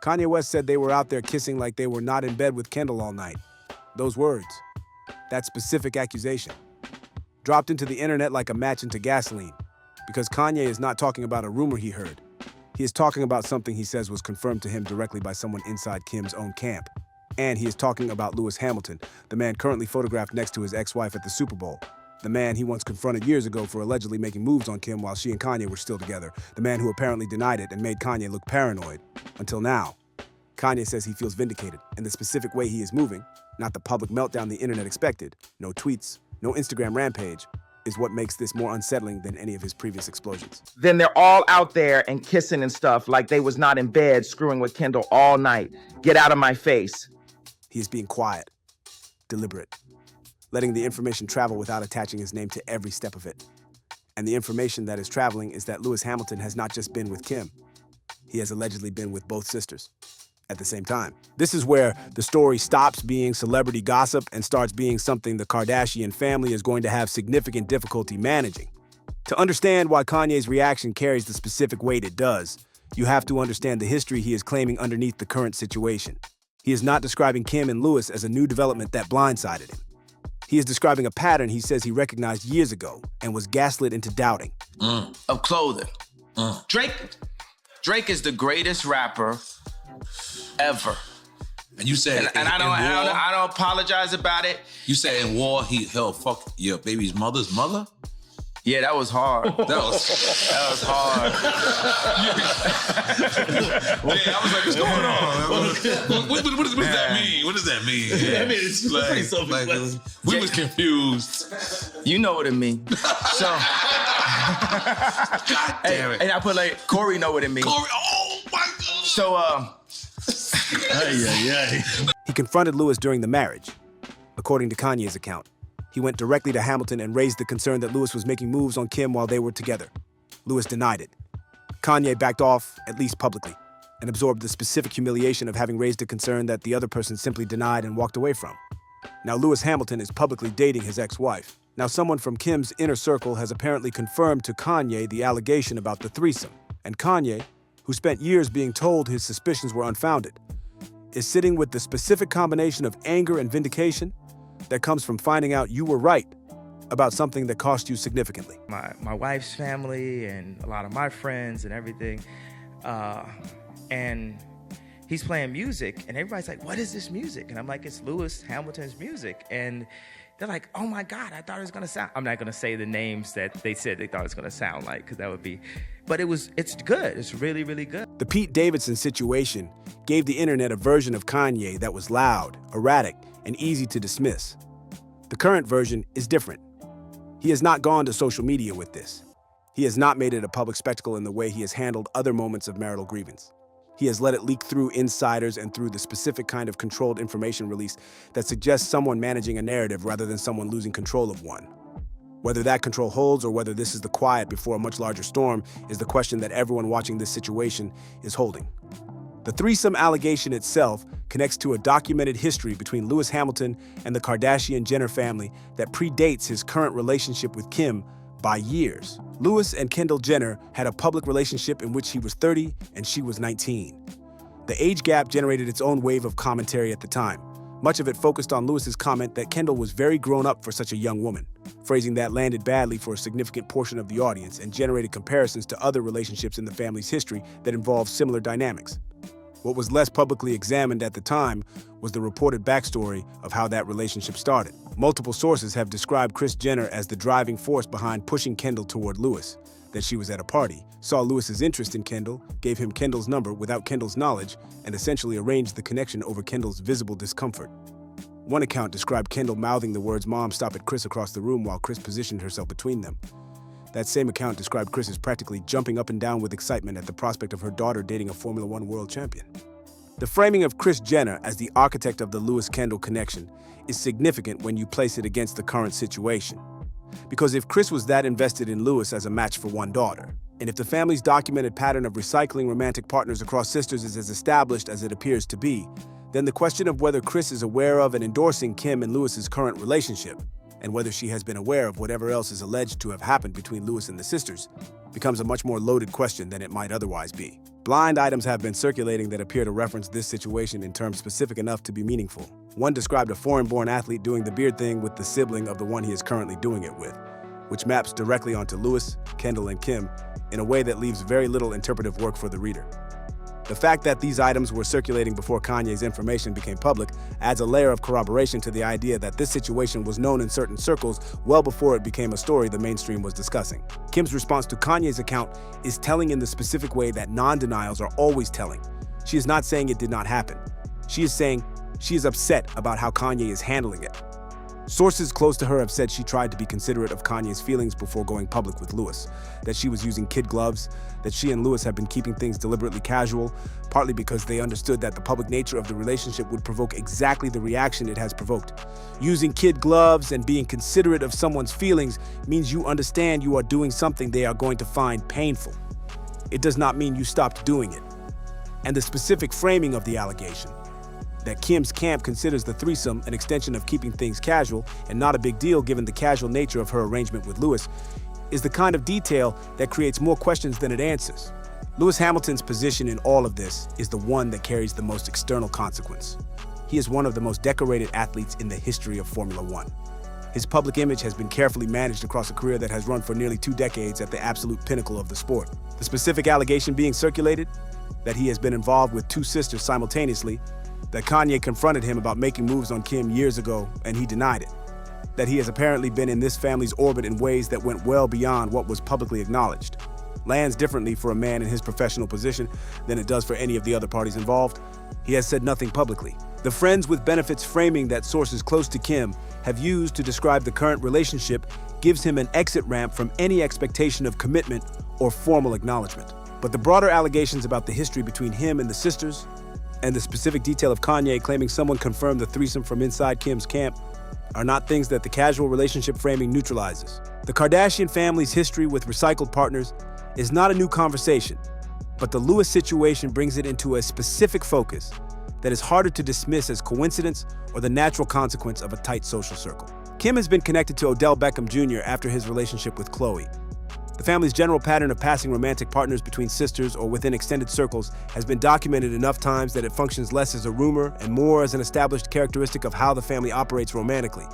Kanye West said they were out there kissing like they were not in bed with Kendall all night. Those words, that specific accusation, dropped into the internet like a match into gasoline, because Kanye is not talking about a rumor he heard. He is talking about something he says was confirmed to him directly by someone inside Kim's own camp. And he is talking about Lewis Hamilton, the man currently photographed next to his ex-wife at the Super Bowl. The man he once confronted years ago for allegedly making moves on Kim while she and Kanye were still together. The man who apparently denied it and made Kanye look paranoid. Until now. Kanye says he feels vindicated in the specific way he is moving, not the public meltdown the internet expected. No tweets, no Instagram rampage, is what makes this more unsettling than any of his previous explosions. Then they're all out there and kissing and stuff like they was not in bed screwing with Kendall all night. Get out of my face. He is being quiet, deliberate, letting the information travel without attaching his name to every step of it. And the information that is traveling is that Lewis Hamilton has not just been with Kim. He has allegedly been with both sisters at the same time. This is where the story stops being celebrity gossip and starts being something the Kardashian family is going to have significant difficulty managing. To understand why Kanye's reaction carries the specific weight it does, you have to understand the history he is claiming underneath the current situation. He is not describing Kim and Lewis as a new development that blindsided him. He is describing a pattern he says he recognized years ago and was gaslit into doubting. Of clothing. Drake is the greatest rapper ever. And you said I don't apologize about it. You said in war he'll fuck your baby's mother's mother? Yeah, that was hard. That was hard. Yeah, I was like, what's going on? What does that mean? What does that mean? Yeah. I mean, it's pretty self-explanatory. We was confused. You know what it means. So, God damn it. And I put like, Corey know what it means. Corey, oh my God. So, He confronted Lewis during the marriage. According to Kanye's account, he went directly to Hamilton and raised the concern that Lewis was making moves on Kim while they were together. Lewis denied it. Kanye backed off, at least publicly, and absorbed the specific humiliation of having raised a concern that the other person simply denied and walked away from. Now Lewis Hamilton is publicly dating his ex-wife. Now someone from Kim's inner circle has apparently confirmed to Kanye the allegation about the threesome. And Kanye, who spent years being told his suspicions were unfounded, is sitting with the specific combination of anger and vindication that comes from finding out you were right about something that cost you significantly. My wife's family and a lot of my friends and everything, and he's playing music and everybody's like, what is this music? And I'm like, it's Lewis Hamilton's music. And they're like, oh my God, I thought it was gonna sound, I'm not gonna say the names that they said they thought it was gonna sound like, because that would be, but it's good, it's really, really good. The Pete Davidson situation gave the internet a version of Kanye that was loud, erratic, and easy to dismiss. The current version is different. He has not gone to social media with this. He has not made it a public spectacle in the way he has handled other moments of marital grievance. He has let it leak through insiders and through the specific kind of controlled information release that suggests someone managing a narrative rather than someone losing control of one. Whether that control holds or whether this is the quiet before a much larger storm is the question that everyone watching this situation is holding. The threesome allegation itself connects to a documented history between Lewis Hamilton and the Kardashian-Jenner family that predates his current relationship with Kim by years. Lewis and Kendall Jenner had a public relationship in which he was 30 and she was 19. The age gap generated its own wave of commentary at the time. Much of it focused on Lewis's comment that Kendall was very grown up for such a young woman, phrasing that landed badly for a significant portion of the audience and generated comparisons to other relationships in the family's history that involved similar dynamics. What was less publicly examined at the time was the reported backstory of how that relationship started. Multiple sources have described Kris Jenner as the driving force behind pushing Kendall toward Lewis, that she was at a party, saw Lewis's interest in Kendall, gave him Kendall's number without Kendall's knowledge, and essentially arranged the connection over Kendall's visible discomfort. One account described Kendall mouthing the words, "Mom, stop it," Kris across the room while Kris positioned herself between them. That same account described Kris as practically jumping up and down with excitement at the prospect of her daughter dating a Formula One world champion. The framing of Kris Jenner as the architect of the Lewis-Kendall connection is significant when you place it against the current situation. Because if Kris was that invested in Lewis as a match for one daughter, and if the family's documented pattern of recycling romantic partners across sisters is as established as it appears to be, then the question of whether Kris is aware of and endorsing Kim and Lewis's current relationship, and whether she has been aware of whatever else is alleged to have happened between Lewis and the sisters, becomes a much more loaded question than it might otherwise be. Blind items have been circulating that appear to reference this situation in terms specific enough to be meaningful. One described a foreign-born athlete doing the beard thing with the sibling of the one he is currently doing it with, which maps directly onto Lewis, Kendall, and Kim in a way that leaves very little interpretive work for the reader. The fact that these items were circulating before Kanye's information became public adds a layer of corroboration to the idea that this situation was known in certain circles well before it became a story the mainstream was discussing. Kim's response to Kanye's account is telling in the specific way that non-denials are always telling. She is not saying it did not happen. She is saying she is upset about how Kanye is handling it. Sources close to her have said she tried to be considerate of Kanye's feelings before going public with Lewis, that she was using kid gloves, that she and Lewis have been keeping things deliberately casual, partly because they understood that the public nature of the relationship would provoke exactly the reaction it has provoked. Using kid gloves and being considerate of someone's feelings means you understand you are doing something they are going to find painful. It does not mean you stopped doing it. And the specific framing of the allegation, that Kim's camp considers the threesome an extension of keeping things casual and not a big deal given the casual nature of her arrangement with Lewis, is the kind of detail that creates more questions than it answers. Lewis Hamilton's position in all of this is the one that carries the most external consequence. He is one of the most decorated athletes in the history of Formula One. His public image has been carefully managed across a career that has run for nearly 2 decades at the absolute pinnacle of the sport. The specific allegation being circulated, that he has been involved with 2 sisters simultaneously, that Kanye confronted him about making moves on Kim years ago and he denied it, that he has apparently been in this family's orbit in ways that went well beyond what was publicly acknowledged, lands differently for a man in his professional position than it does for any of the other parties involved. He has said nothing publicly. The friends with benefits framing that sources close to Kim have used to describe the current relationship gives him an exit ramp from any expectation of commitment or formal acknowledgement. But the broader allegations about the history between him and the sisters, and the specific detail of Kanye claiming someone confirmed the threesome from inside Kim's camp, are not things that the casual relationship framing neutralizes. The Kardashian family's history with recycled partners is not a new conversation, but the Lewis situation brings it into a specific focus that is harder to dismiss as coincidence or the natural consequence of a tight social circle. Kim has been connected to Odell Beckham Jr. after his relationship with Khloe. The family's general pattern of passing romantic partners between sisters or within extended circles has been documented enough times that it functions less as a rumor and more as an established characteristic of how the family operates romantically.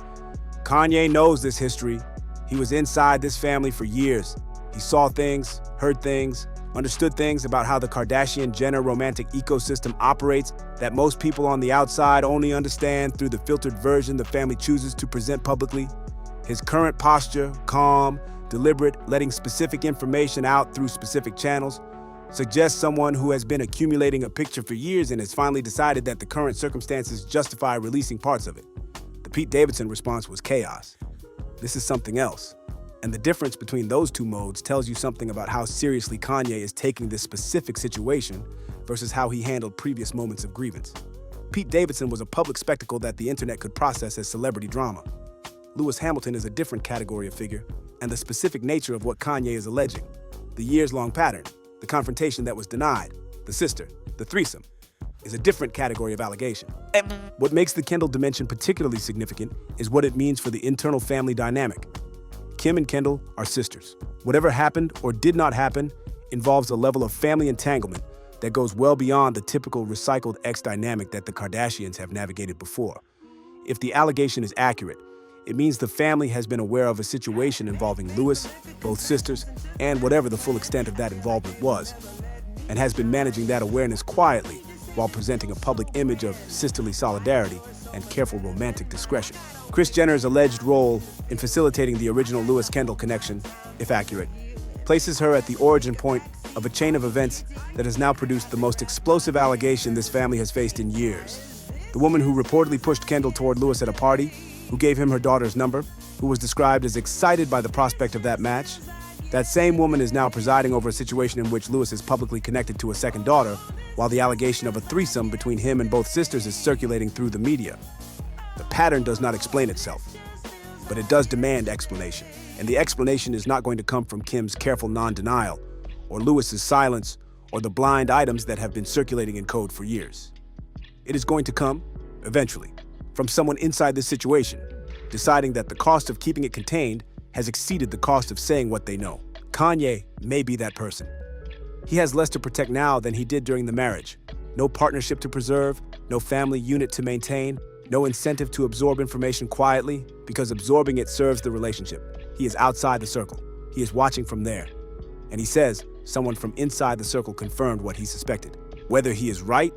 Kanye knows this history. He was inside this family for years. He saw things, heard things, understood things about how the Kardashian-Jenner romantic ecosystem operates that most people on the outside only understand through the filtered version the family chooses to present publicly. His current posture, calm, deliberate, letting specific information out through specific channels, suggests someone who has been accumulating a picture for years and has finally decided that the current circumstances justify releasing parts of it. The Pete Davidson response was chaos. This is something else. And the difference between those 2 modes tells you something about how seriously Kanye is taking this specific situation versus how he handled previous moments of grievance. Pete Davidson was a public spectacle that the internet could process as celebrity drama. Lewis Hamilton is a different category of figure, and the specific nature of what Kanye is alleging, the years-long pattern, the confrontation that was denied, the sister, the threesome, is a different category of allegation. What makes the Kendall dimension particularly significant is what it means for the internal family dynamic. Kim and Kendall are sisters. Whatever happened or did not happen involves a level of family entanglement that goes well beyond the typical recycled ex dynamic that the Kardashians have navigated before. If the allegation is accurate, it means the family has been aware of a situation involving Lewis, both sisters, and whatever the full extent of that involvement was, and has been managing that awareness quietly while presenting a public image of sisterly solidarity and careful romantic discretion. Kris Jenner's alleged role in facilitating the original Lewis-Kendall connection, if accurate, places her at the origin point of a chain of events that has now produced the most explosive allegation this family has faced in years. The woman who reportedly pushed Kendall toward Lewis at a party, who gave him her daughter's number, who was described as excited by the prospect of that match. That same woman is now presiding over a situation in which Lewis is publicly connected to a second daughter, while the allegation of a threesome between him and both sisters is circulating through the media. The pattern does not explain itself, but it does demand explanation. And the explanation is not going to come from Kim's careful non-denial, or Lewis's silence, or the blind items that have been circulating in code for years. It is going to come, eventually, from someone inside this situation, deciding that the cost of keeping it contained has exceeded the cost of saying what they know. Kanye may be that person. He has less to protect now than he did during the marriage. No partnership to preserve, no family unit to maintain, no incentive to absorb information quietly, because absorbing it serves the relationship. He is outside the circle. He is watching from there. And he says someone from inside the circle confirmed what he suspected. Whether he is right,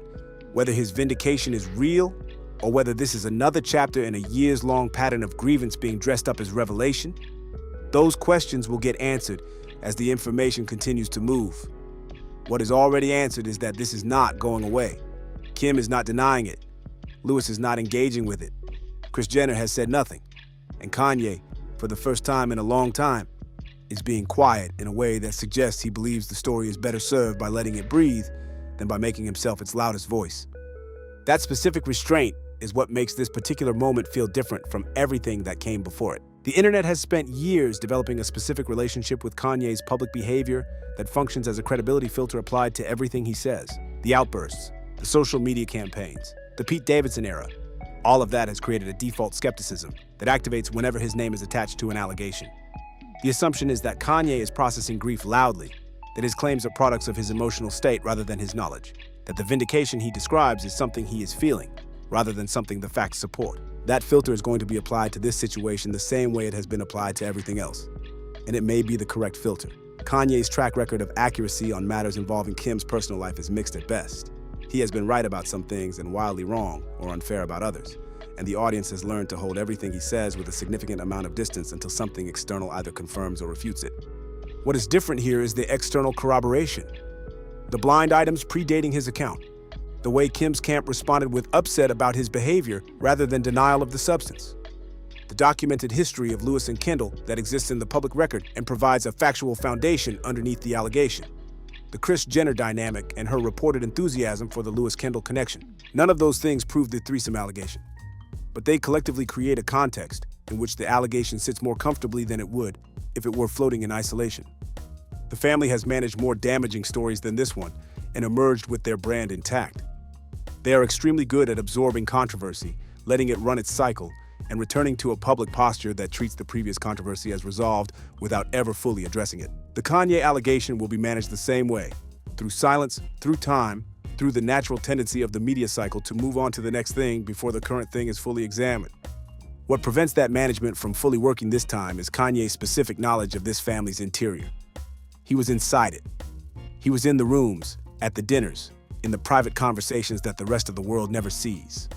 whether his vindication is real, or whether this is another chapter in a years-long pattern of grievance being dressed up as revelation, those questions will get answered as the information continues to move. What is already answered is that this is not going away. Kim is not denying it. Lewis is not engaging with it. Kris Jenner has said nothing. And Kanye, for the first time in a long time, is being quiet in a way that suggests he believes the story is better served by letting it breathe than by making himself its loudest voice. That specific restraint is what makes this particular moment feel different from everything that came before it. The internet has spent years developing a specific relationship with Kanye's public behavior that functions as a credibility filter applied to everything he says. The outbursts, the social media campaigns, the Pete Davidson era, all of that has created a default skepticism that activates whenever his name is attached to an allegation. The assumption is that Kanye is processing grief loudly, that his claims are products of his emotional state rather than his knowledge, that the vindication he describes is something he is feeling rather than something the facts support. That filter is going to be applied to this situation the same way it has been applied to everything else. And it may be the correct filter. Kanye's track record of accuracy on matters involving Kim's personal life is mixed at best. He has been right about some things and wildly wrong or unfair about others. And the audience has learned to hold everything he says with a significant amount of distance until something external either confirms or refutes it. What is different here is the external corroboration. The blind items predating his account. The way Kim's camp responded with upset about his behavior rather than denial of the substance. The documented history of Lewis and Kendall that exists in the public record and provides a factual foundation underneath the allegation. The Kris Jenner dynamic and her reported enthusiasm for the Lewis-Kendall connection. None of those things prove the threesome allegation. But they collectively create a context in which the allegation sits more comfortably than it would if it were floating in isolation. The family has managed more damaging stories than this one and emerged with their brand intact. They are extremely good at absorbing controversy, letting it run its cycle, and returning to a public posture that treats the previous controversy as resolved without ever fully addressing it. The Kanye allegation will be managed the same way, through silence, through time, through the natural tendency of the media cycle to move on to the next thing before the current thing is fully examined. What prevents that management from fully working this time is Kanye's specific knowledge of this family's interior. He was inside it. He was in the rooms, at the dinners, in the private conversations that the rest of the world never sees.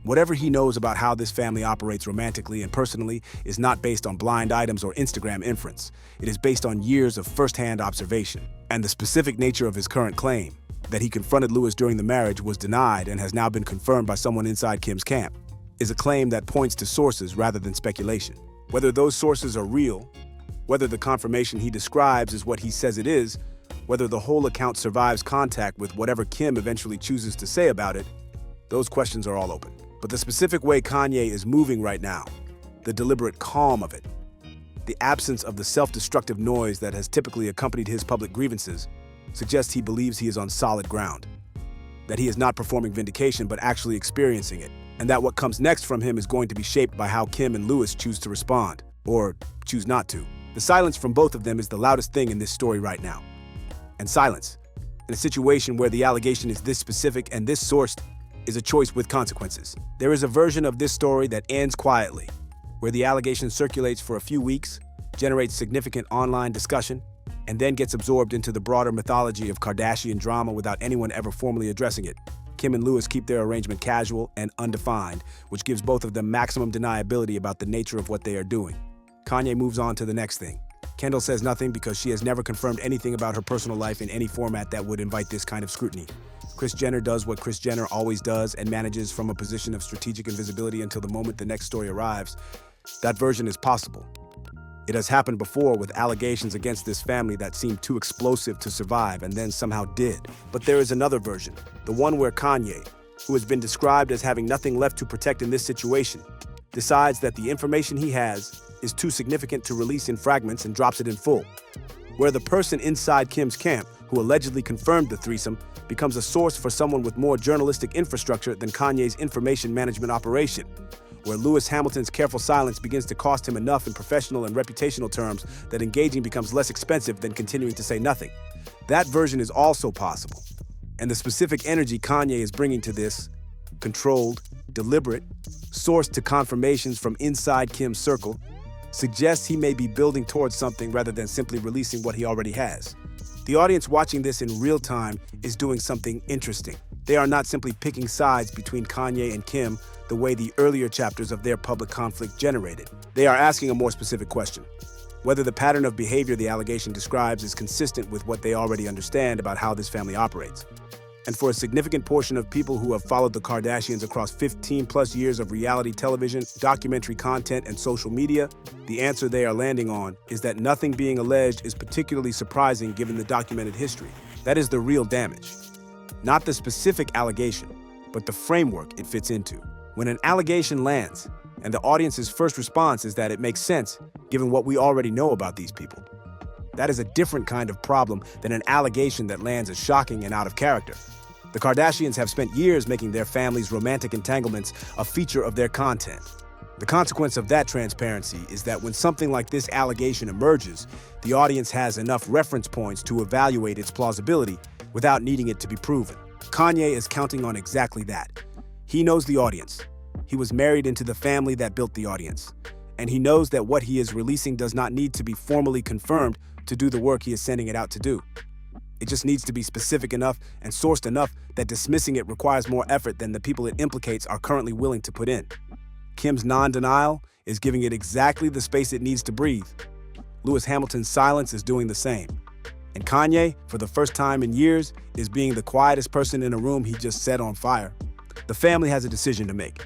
Whatever he knows about how this family operates romantically and personally is not based on blind items or Instagram inference. It is based on years of firsthand observation. And the specific nature of his current claim, that he confronted Lewis during the marriage, was denied and has now been confirmed by someone inside Kim's camp, is a claim that points to sources rather than speculation. Whether those sources are real, whether the confirmation he describes is what he says it is, whether the whole account survives contact with whatever Kim eventually chooses to say about it, those questions are all open. But the specific way Kanye is moving right now, the deliberate calm of it, the absence of the self-destructive noise that has typically accompanied his public grievances, suggests he believes he is on solid ground, that he is not performing vindication but actually experiencing it, and that what comes next from him is going to be shaped by how Kim and Lewis choose to respond, or choose not to. The silence from both of them is the loudest thing in this story right now. And silence, in a situation where the allegation is this specific and this sourced, is a choice with consequences. There is a version of this story that ends quietly, where the allegation circulates for a few weeks, generates significant online discussion, and then gets absorbed into the broader mythology of Kardashian drama without anyone ever formally addressing it. Kim and Lewis keep their arrangement casual and undefined, which gives both of them maximum deniability about the nature of what they are doing. Kanye moves on to the next thing. Kendall says nothing because she has never confirmed anything about her personal life in any format that would invite this kind of scrutiny. Kris Jenner does what Kris Jenner always does and manages from a position of strategic invisibility until the moment the next story arrives. That version is possible. It has happened before with allegations against this family that seemed too explosive to survive and then somehow did. But there is another version, the one where Kanye, who has been described as having nothing left to protect in this situation, decides that the information he has is too significant to release in fragments and drops it in full. Where the person inside Kim's camp, who allegedly confirmed the threesome, becomes a source for someone with more journalistic infrastructure than Kanye's information management operation. Where Lewis Hamilton's careful silence begins to cost him enough in professional and reputational terms that engaging becomes less expensive than continuing to say nothing. That version is also possible. And the specific energy Kanye is bringing to this, controlled, deliberate, sourced to confirmations from inside Kim's circle, suggests he may be building towards something rather than simply releasing what he already has. The audience watching this in real time is doing something interesting. They are not simply picking sides between Kanye and Kim the way the earlier chapters of their public conflict generated. They are asking a more specific question: whether the pattern of behavior the allegation describes is consistent with what they already understand about how this family operates. And for a significant portion of people who have followed the Kardashians across 15+ years of reality television, documentary content, and social media, the answer they are landing on is that nothing being alleged is particularly surprising given the documented history. That is the real damage. Not the specific allegation, but the framework it fits into. When an allegation lands, and the audience's first response is that it makes sense given what we already know about these people, that is a different kind of problem than an allegation that lands as shocking and out of character. The Kardashians have spent years making their family's romantic entanglements a feature of their content. The consequence of that transparency is that when something like this allegation emerges, the audience has enough reference points to evaluate its plausibility without needing it to be proven. Kanye is counting on exactly that. He knows the audience. He was married into the family that built the audience. And he knows that what he is releasing does not need to be formally confirmed to do the work he is sending it out to do. It just needs to be specific enough and sourced enough that dismissing it requires more effort than the people it implicates are currently willing to put in. Kim's non-denial is giving it exactly the space it needs to breathe. Lewis Hamilton's silence is doing the same. And Kanye, for the first time in years, is being the quietest person in a room he just set on fire. The family has a decision to make.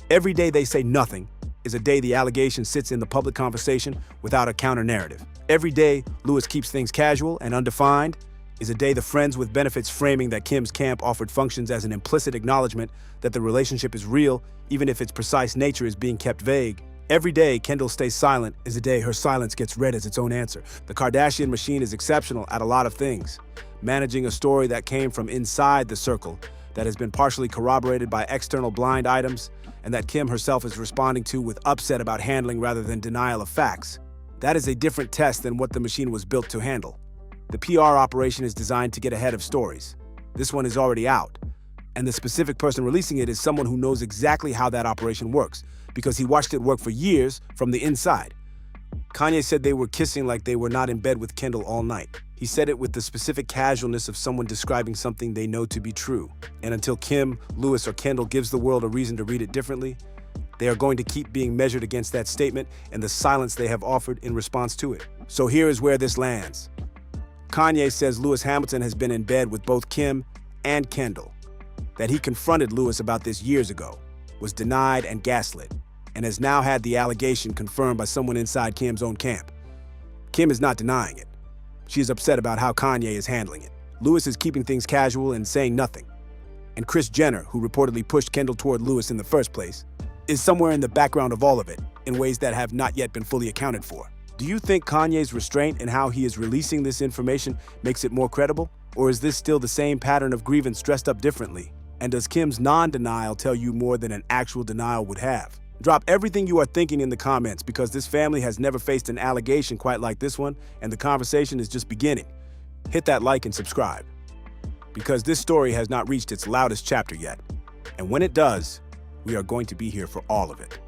Every day they say nothing is a day the allegation sits in the public conversation without a counter-narrative. Every day Lewis keeps things casual and undefined is a day the friends with benefits framing that Kim's camp offered functions as an implicit acknowledgement that the relationship is real, even if its precise nature is being kept vague. Every day Kendall stays silent is a day her silence gets read as its own answer. The Kardashian machine is exceptional at a lot of things, managing a story that came from inside the circle, that has been partially corroborated by external blind items, and that Kim herself is responding to with upset about handling rather than denial of facts. That is a different test than what the machine was built to handle. The PR operation is designed to get ahead of stories. This one is already out, and the specific person releasing it is someone who knows exactly how that operation works, because he watched it work for years from the inside. Kanye said they were kissing like they were not in bed with Kendall all night. He said it with the specific casualness of someone describing something they know to be true. And until Kim, Lewis, or Kendall gives the world a reason to read it differently, they are going to keep being measured against that statement and the silence they have offered in response to it. So here is where this lands. Kanye says Lewis Hamilton has been in bed with both Kim and Kendall, that he confronted Lewis about this years ago, was denied and gaslit, and has now had the allegation confirmed by someone inside Kim's own camp. Kim is not denying it. She is upset about how Kanye is handling it. Lewis is keeping things casual and saying nothing. And Kris Jenner, who reportedly pushed Kendall toward Lewis in the first place, is somewhere in the background of all of it, in ways that have not yet been fully accounted for. Do you think Kanye's restraint in how he is releasing this information makes it more credible? Or is this still the same pattern of grievance dressed up differently? And does Kim's non-denial tell you more than an actual denial would have? Drop everything you are thinking in the comments, because this family has never faced an allegation quite like this one, and the conversation is just beginning. Hit that like and subscribe, because this story has not reached its loudest chapter yet. And when it does, we are going to be here for all of it.